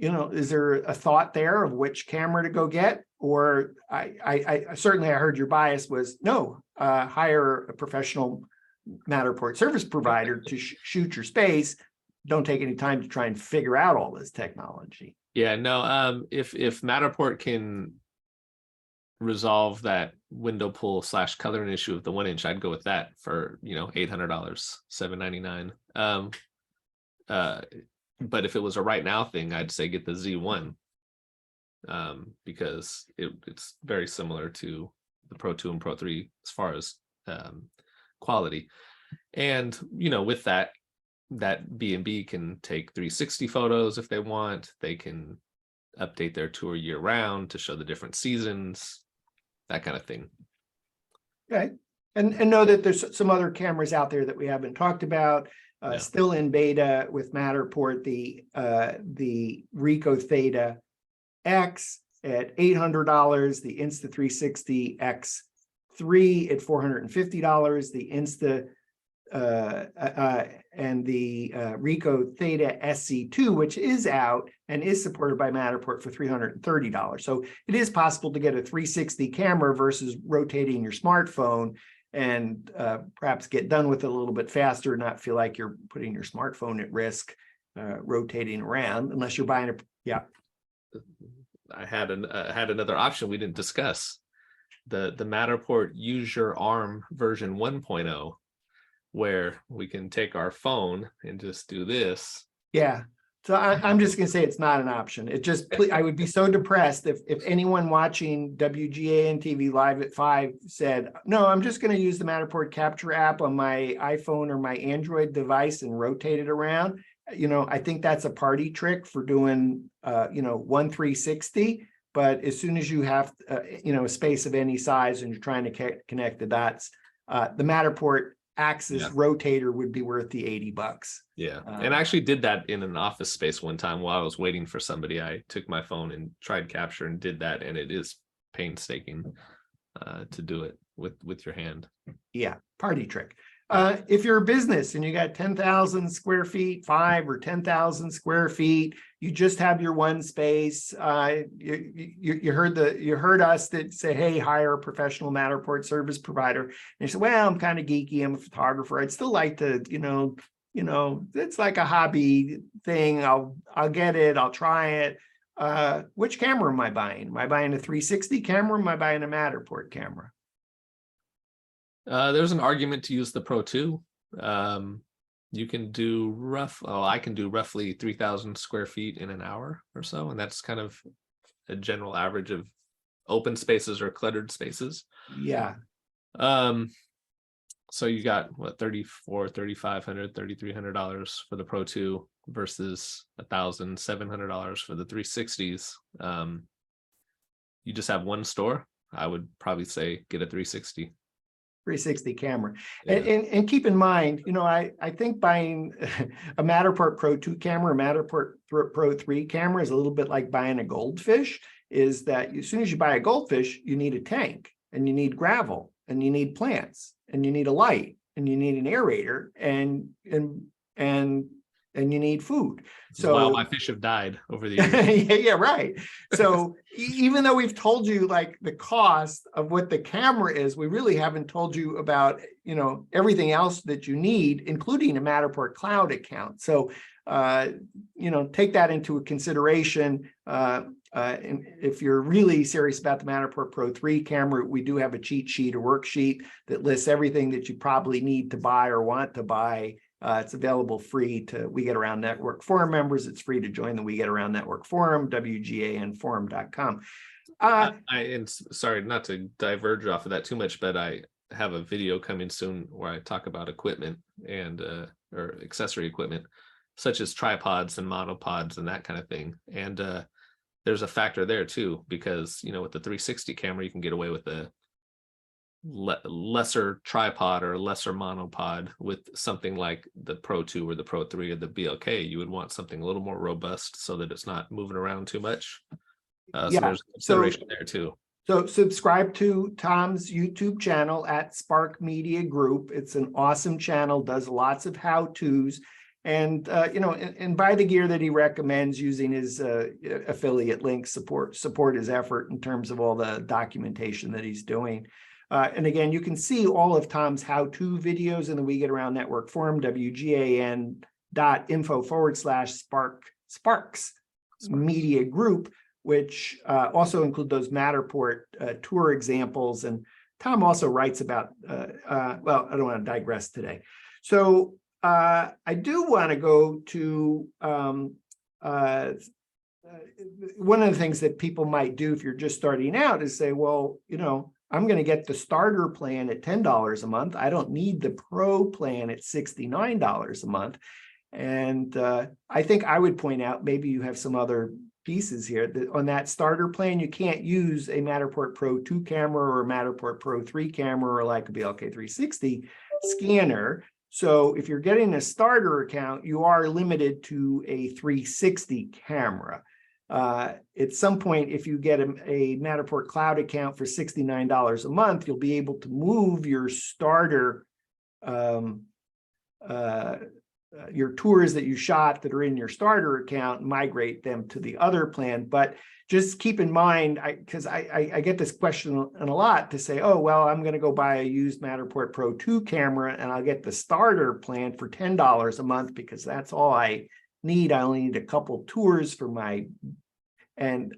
Speaker 1: is there a thought there of which camera to go get? Or I certainly heard your bias was no, hire a professional Matterport service provider to shoot your space. Don't take any time to try and figure out all this technology.
Speaker 2: Yeah, no. If Matterport can resolve that window pull / coloring issue of the 1-inch, I'd go with that for $800, $799. But if it was a right now thing, I'd say get the Z1, because it's very similar to the Pro2 and Pro3 as far as quality. And with that B&B can take 360 photos if they want. They can update their tour year round to show the different seasons, that kind of thing. Okay.
Speaker 1: And know that there's some other cameras out there that we haven't talked about, still in beta with Matterport, the Ricoh THETA X at $800, the Insta 360 X3 at $450, the Insta and the Ricoh THETA SC2, which is out and is supported by Matterport for $330. So it is possible to get a 360 camera versus rotating your smartphone and perhaps get done with it a little bit faster, not feel like you're putting your smartphone at risk rotating around, unless you're buying
Speaker 2: I had another option we didn't discuss. The Matterport Use Your Arm version 1.0, where we can take our phone and just do this.
Speaker 1: Yeah. So I'm just going to say it's not an option. It just, I would be so depressed if anyone watching WGAN-TV live at 5 said, no, I'm just going to use the Matterport Capture app on my iPhone or my Android device and rotate it around. I think that's a party trick for doing, 360. But as soon as you have, a space of any size and you're trying to connect the dots, the Matterport AXIS Rotator would be worth the $80.
Speaker 2: Yeah. And I actually did that in an office space one time while I was waiting for somebody. I took my phone and tried capture and did that. And it is painstaking to do it with your hand. Yeah.
Speaker 1: Party trick. If you're a business and you got 10,000 square feet, 5 or 10,000 square feet, you just have your one space. You heard us that say, hey, hire a professional Matterport service provider. And you say, well, I'm kind of geeky. I'm a photographer. I'd still like to, it's like a hobby thing. I'll get it. I'll try it. Which camera am I buying? Am I buying a 360 camera? Or am I buying a Matterport camera?
Speaker 2: There's an argument to use the Pro2. you can do I can do roughly 3,000 square feet in an hour or so, and that's kind of a general average of open spaces or cluttered spaces.
Speaker 1: Yeah.
Speaker 2: So you got what, $3,400, $3,500, $3,300 for the Pro 2 versus $1,700 for the 360s. You just have one store. I would probably say get a 360
Speaker 1: camera.
Speaker 2: Yeah.
Speaker 1: And keep in mind, you know, I think buying a Matterport Pro 2 camera, a Matterport Pro 3 camera is a little bit like buying a goldfish, is that as soon as you buy a goldfish, you need a tank, and you need gravel, and you need plants, and you need a light, and you need an aerator, and you need food. So
Speaker 2: wow, my fish have died over the years.
Speaker 1: yeah, right. So even though we've told you like the cost of what the camera is, we really haven't told you about, you know, everything else that you need, including a Matterport cloud account. So you know, take that into consideration. And if you're really serious about the Matterport Pro 3 camera, we do have a cheat sheet, a worksheet that lists everything that you probably need to buy or want to buy. It's available free to We Get Around Network Forum members. It's free to join the We Get Around Network Forum, WGANforum.com.
Speaker 2: And sorry, not to diverge off of that too much, but I have a video coming soon where I talk about equipment and or accessory equipment, such as tripods and monopods and that kind of thing. And there's a factor there too, because, you know, with the 360 camera, you can get away with a lesser tripod or lesser monopod. With something like the Pro 2 or the Pro 3 or the BLK, you would want something a little more robust so that it's not moving around too much. So there's consideration there too.
Speaker 1: So subscribe to Tom's YouTube channel at Spark Media Group. It's an awesome channel, does lots of how-tos, and you know, and buy the gear that he recommends using his affiliate links. Support his effort in terms of all the documentation that he's doing. And again, you can see all of Tom's how-to videos in the We Get Around Network Forum, WGAN.info/Sparks Media Group, which also include those Matterport tour examples. And Tom also writes about, well, I don't want to digress today. So I do want to go to one of the things that people might do if you're just starting out is say, well, you know, I'm going to get the starter plan at $10 a month. I don't need the Pro plan at $69 a month. And I think I would point out, maybe you have some other pieces here, that on that starter plan, you can't use a Matterport Pro 2 camera or a Matterport Pro 3 camera or like a BLK360 scanner. So if you're getting a starter account, you are limited to a 360 camera. At some point, if you get a Matterport cloud account for $69 a month, you'll be able to move your starter, your tours that you shot that are in your starter account, migrate them to the other plan. But just keep in mind, because I get this question a lot, to say, oh, well, I'm going to go buy a used Matterport Pro 2 camera and I'll get the starter plan for $10 a month because that's all I need. I only need a couple tours for my, and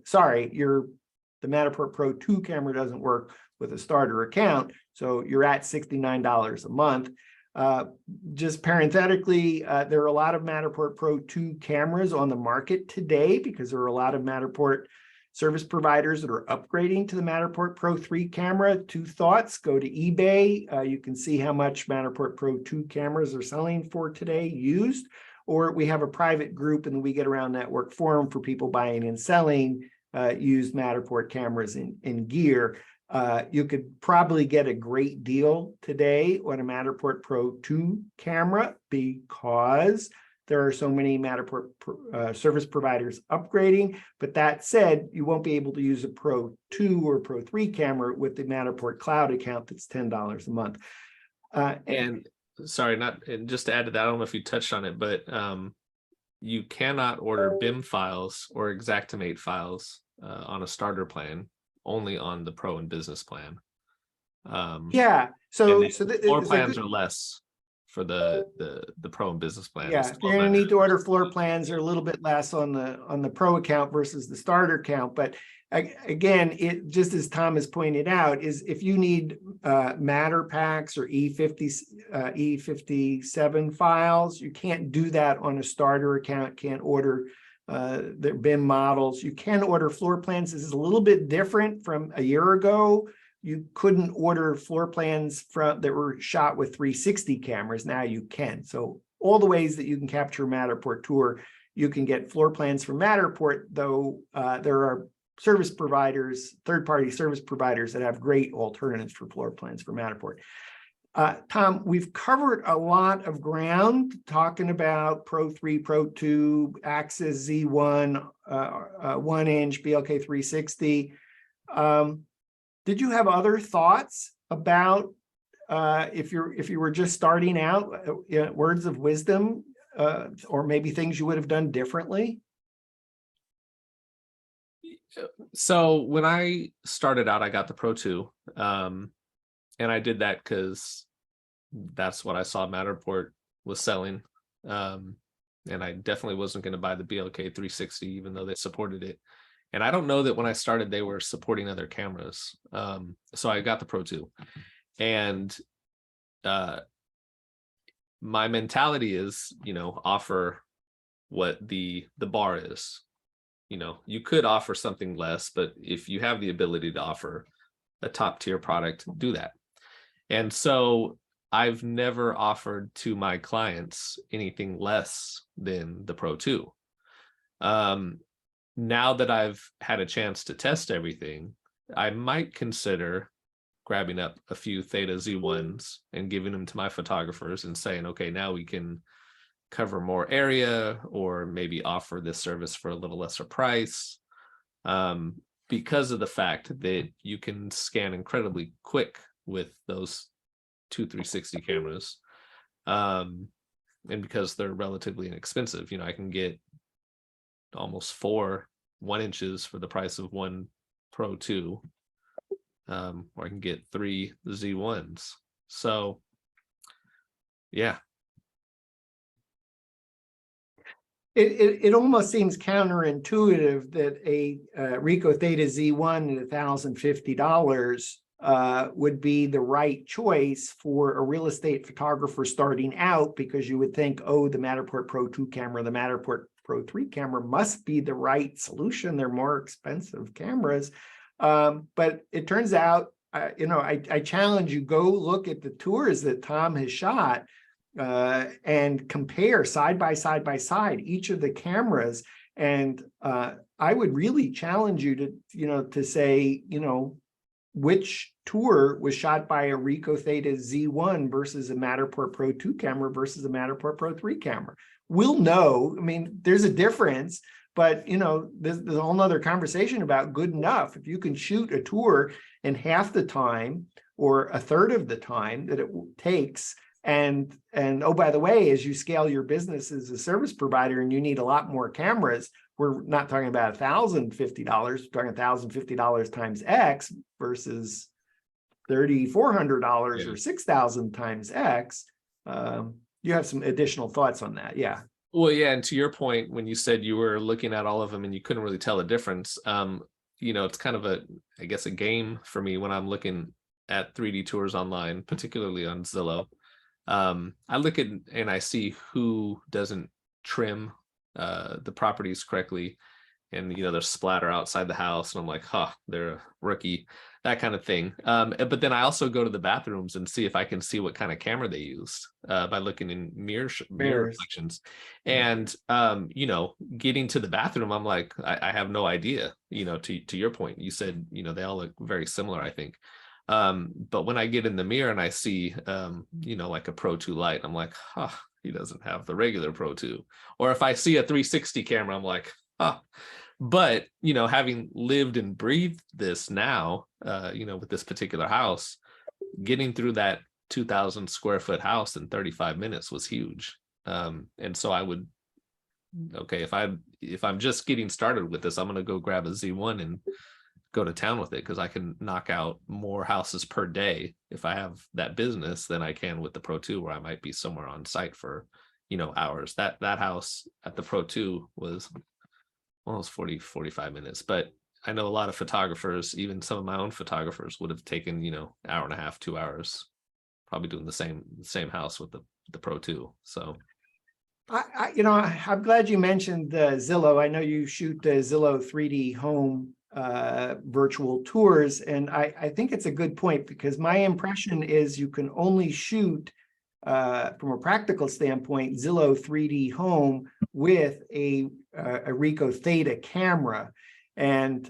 Speaker 1: sorry, the Matterport Pro 2 camera doesn't work with a starter account. So you're at $69 a month. Just parenthetically, there are a lot of Matterport Pro 2 cameras on the market today because there are a lot of Matterport service providers that are upgrading to the Matterport Pro 3 camera. Two thoughts: go to eBay. You can see how much Matterport Pro 2 cameras are selling for today used, or we have a private group in the We Get Around Network forum for people buying and selling used Matterport cameras in gear. You could probably get a great deal today on a Matterport Pro 2 camera because there are so many Matterport service providers upgrading. But that said, you won't be able to use a Pro 2 or Pro 3 camera with the Matterport cloud account that's $10 a month.
Speaker 2: And sorry, and just to add to that, I don't know if you touched on it, but you cannot order BIM files or Xactimate files on a starter plan, only on the Pro and Business plan.
Speaker 1: Yeah, so
Speaker 2: floor plans are less for the Pro and Business plan.
Speaker 1: Yeah, if you're gonna need to order floor plans, they're a little bit less on the Pro account versus the starter account. But again, it just as Tom has pointed out, is if you need matter packs or E57 files, you can't do that on a starter account. Can't order their BIM models. You can order floor plans. This is a little bit different from a year ago. You couldn't order floor plans that were shot with 360 cameras. Now you can. So all the ways that you can capture Matterport tour, you can get floor plans from Matterport, though there are service providers, third-party service providers that have great alternatives for floor plans for Matterport. Tom, we've covered a lot of ground talking about Pro3, Pro2, AXIS Z1, 1-inch BLK360. Did you have other thoughts about if you were just starting out, words of wisdom, or maybe things you would have done differently?
Speaker 2: So when I started out, I got the Pro2, and I did that because that's what I saw Matterport was selling. And I definitely wasn't going to buy the BLK360, even though they supported it. And I don't know that when I started, they were supporting other cameras. So I got the Pro2. And my mentality is, offer what the bar is. You could offer something less, but if you have the ability to offer a top tier product, do that. And so I've never offered to my clients anything less than the Pro2. Now that I've had a chance to test everything, I might consider grabbing up a few Theta Z1s and giving them to my photographers and saying, okay, now we can cover more area, or maybe offer this service for a little lesser price, because of the fact that you can scan incredibly quick with those 2 360 cameras, and because they're relatively inexpensive. I can get almost 4 1-inches for the price of one Pro2, or I can get 3 Z1s. So yeah.
Speaker 1: It almost seems counterintuitive that a Ricoh THETA Z1 at $1,050 would be the right choice for a real estate photographer starting out, because you would think, oh, the Matterport Pro2 camera, the Matterport Pro3 camera must be the right solution. They're more expensive cameras. But it turns out, I challenge you, go look at the tours that Tom has shot, and compare side by side each of the cameras. And I would really challenge you to say, which tour was shot by a Ricoh THETA Z1 versus a Matterport Pro2 camera versus a Matterport Pro3 camera. We'll know. I mean, there's a difference, but there's a whole nother conversation about good enough. If you can shoot a tour in half the time or a third of the time that it takes, and oh, by the way, as you scale your business as a service provider and you need a lot more cameras, we're not talking about $1,050, we're talking $1,050 times X versus $3,400 or 6,000 times X. You have some additional thoughts on that? Yeah.
Speaker 2: Well, yeah, and to your point, when you said you were looking at all of them and you couldn't really tell the difference, it's kind of a game for me when I'm looking at 3D tours online, particularly on Zillow. I look at and I see who doesn't trim the properties correctly, and there's splatter outside the house, and I'm like, they're a rookie, that kind of thing. But then I also go to the bathrooms and see if I can see what kind of camera they used by looking in mirror reflections. And getting to the bathroom, I'm like, I have no idea. To your point, you said they all look very similar, I think. But when I get in the mirror and I see like a Pro2 light, I'm like, he doesn't have the regular Pro2. Or if I see a 360 camera, I'm like, But having lived and breathed this now, with this particular house, getting through that 2,000 square foot house in 35 minutes was huge. And so I would, if I'm just getting started with this, I'm going to go grab a Z1 and go to town with it, because I can knock out more houses per day if I have that business than I can with the Pro 2, where I might be somewhere on site for, you know, hours. That house at the Pro 2 was almost 45 minutes, but I know a lot of photographers, even some of my own photographers, would have taken, you know, hour and a half, 2 hours, probably doing the same house with the Pro 2. So
Speaker 1: you know, I'm glad you mentioned Zillow. I know you shoot the Zillow 3D home virtual tours, and I think it's a good point, because my impression is you can only shoot from a practical standpoint Zillow 3D home with a Ricoh THETA camera. And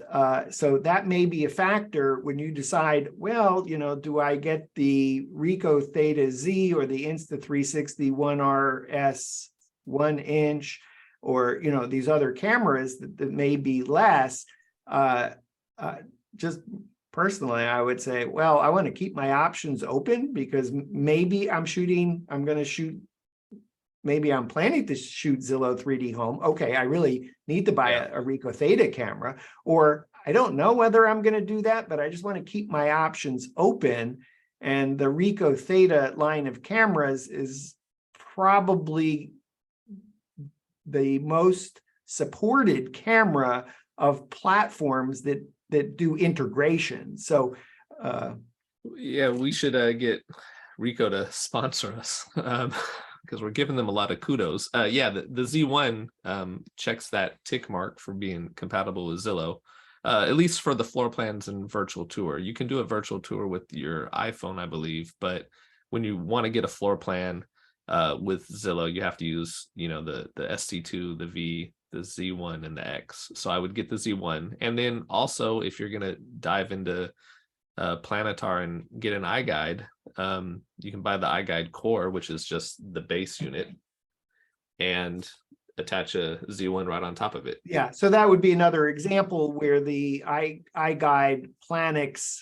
Speaker 1: so that may be a factor when you decide, well, you know, do I get the Ricoh THETA Z or the Insta 360 1RS 1-inch, or, you know, these other cameras that may be less. Just personally, I would say, well, I want to keep my options open, because maybe maybe I'm planning to shoot Zillow 3D home. Okay, I really need to buy a Ricoh THETA camera, or I don't know whether I'm going to do that, but I just want to keep my options open. And the Ricoh THETA line of cameras is probably the most supported camera of platforms that do integration. So
Speaker 2: yeah, we should get Ricoh to sponsor us, because we're giving them a lot of kudos. Yeah, the Z1 checks that tick mark for being compatible with Zillow, at least for the floor plans and virtual tour. You can do a virtual tour with your iPhone, I believe, but when you want to get a floor plan with Zillow, you have to use, you know, the ST2, the V, the Z1, and the X. So I would get the Z1. And then also, if you're going to dive into Planetar and get an iGuide, you can buy the iGuide Core, which is just the base unit, and attach a Z1 right on top of it.
Speaker 1: Yeah, so that would be another example where the iGuide Planix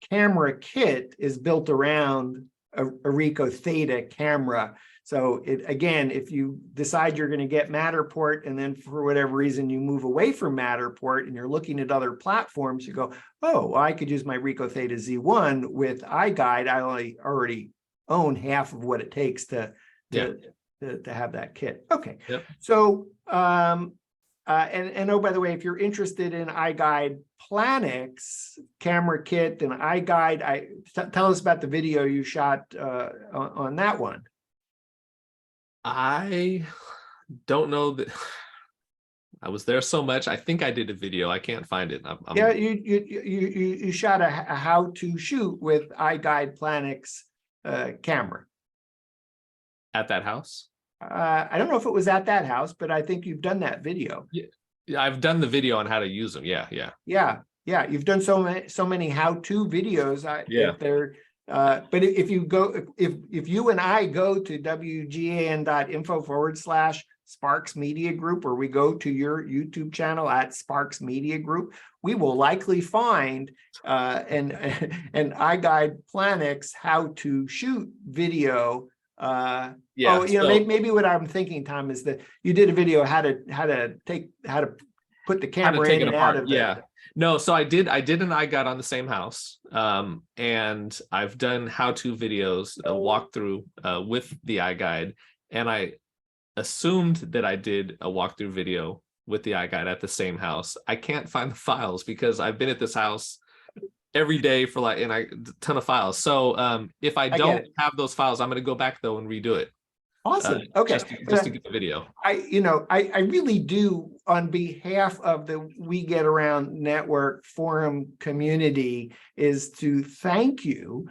Speaker 1: camera kit is built around a Ricoh THETA camera. So again, if you decide you're going to get Matterport, and then for whatever reason you move away from Matterport and you're looking at other platforms, you go, oh, well, I could use my Ricoh THETA Z1 with iGuide. I already own half of what it takes to have that kit. Okay.
Speaker 2: Yep.
Speaker 1: So and oh, by the way, if you're interested in iGuide Planix camera kit and iGuide, tell us about the video you shot on that one.
Speaker 2: I don't know that I was there so much. I think I did a video. I can't find it.
Speaker 1: Yeah, you shot a how to shoot with iGuide Planix camera
Speaker 2: at that house.
Speaker 1: I don't know if it was at that house, but I think you've done that video.
Speaker 2: Yeah, I've done the video on how to use them. Yeah.
Speaker 1: You've done so many how-to videos. But if you and I go to WGAN.info/Sparks Media Group, or we go to your YouTube channel at Sparks Media Group, we will likely find an iGuide Planix how to shoot video. Maybe what I'm thinking, Tom, is that you did a video how to put the camera in and out of it.
Speaker 2: No, so I did an iGuide on the same house, and I've done how-to videos, a walkthrough with the iGuide, and I assumed that I did a walkthrough video with the iGuide at the same house. I can't find the files because I've been at this house every day for a ton of files. So if I don't have those files, I'm going to go back though and redo it.
Speaker 1: Awesome. Okay.
Speaker 2: Just to get the video.
Speaker 1: I really do, on behalf of the We Get Around Network forum community, is to thank you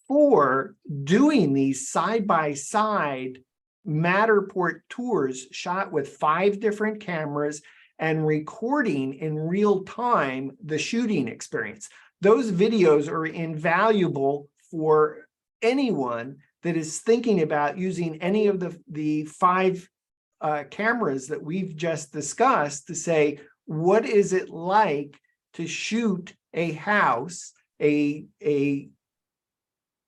Speaker 1: for doing these side-by-side Matterport tours shot with 5 different cameras and recording in real time the shooting experience. Those videos are invaluable for anyone that is thinking about using any of the 5 cameras that we've just discussed to say, what is it like to shoot a house, a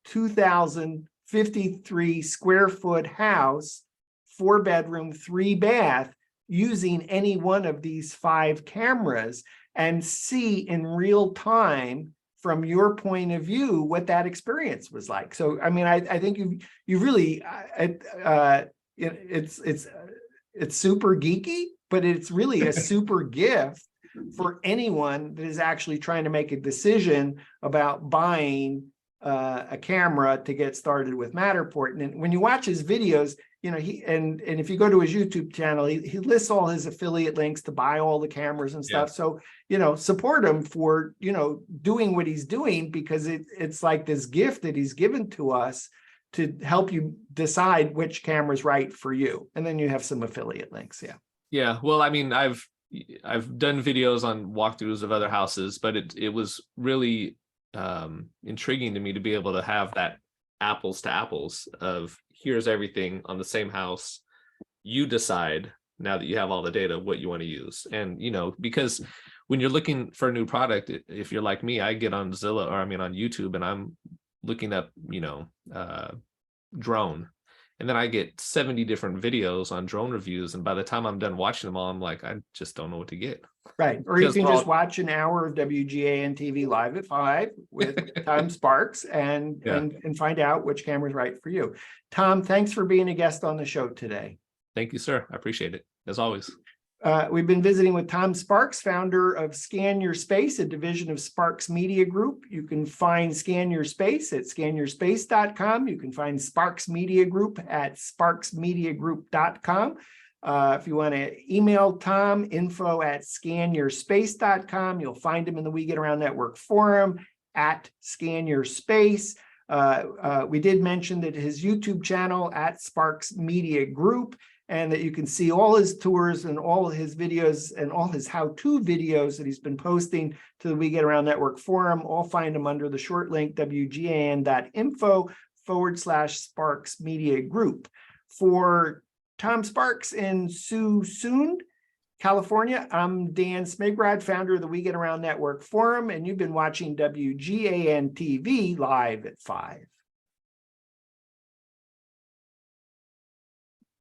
Speaker 1: 2,053 square foot house, 4-bedroom, 3-bath, using any one of these 5 cameras. and see in real time from your point of view what that experience was like. So, I mean, I think you really, it's super geeky, but it's really a super gift for anyone that is actually trying to make a decision about buying a camera to get started with Matterport. And when you watch his videos, you know, and if you go to his YouTube channel, he lists all his affiliate links to buy all the cameras and stuff. Yeah. So, you know, support him for, you know, doing what he's doing, because it's like this gift that he's given to us to help you decide which camera is right for you. And then you have some affiliate links. Yeah.
Speaker 2: Yeah. Well, I mean, I've done videos on walkthroughs of other houses, but it was really intriguing to me to be able to have that apples to apples of here's everything on the same house. You decide, now that you have all the data, what you want to use. And, you know, because when you're looking for a new product, if you're like me, I get on Zillow, or I mean on YouTube, and I'm looking up, you know, drone, and then I get 70 different videos on drone reviews, and by the time I'm done watching them all, I'm like, I just don't know what to get.
Speaker 1: Right. Or you can just watch an hour of WGAN-TV live at 5 with Tom Sparks and find out which camera is right for you. Tom, thanks for being a guest on the show today.
Speaker 2: Thank you, sir. I appreciate it, as always.
Speaker 1: We've been visiting with Tom Sparks, founder of Scan Your Space, a division of Sparks Media Group. You can find Scan Your Space at scanyourspace.com. You can find Sparks Media Group at sparksmediagroup.com. If you want to email Tom, info@scanyourspace.com. You'll find him in the We Get Around Network forum at Scan Your Space. We did mention that his YouTube channel at Sparks Media Group, and that you can see all his tours and all his videos and all his how-to videos that he's been posting to the We Get Around Network forum. All find them under the short link wgan.info/Sparks Media Group. For Tom Sparks in Suisun, California, I'm Dan Smigrod, founder of the We Get Around Network forum, and you've been watching WGAN-TV live at 5.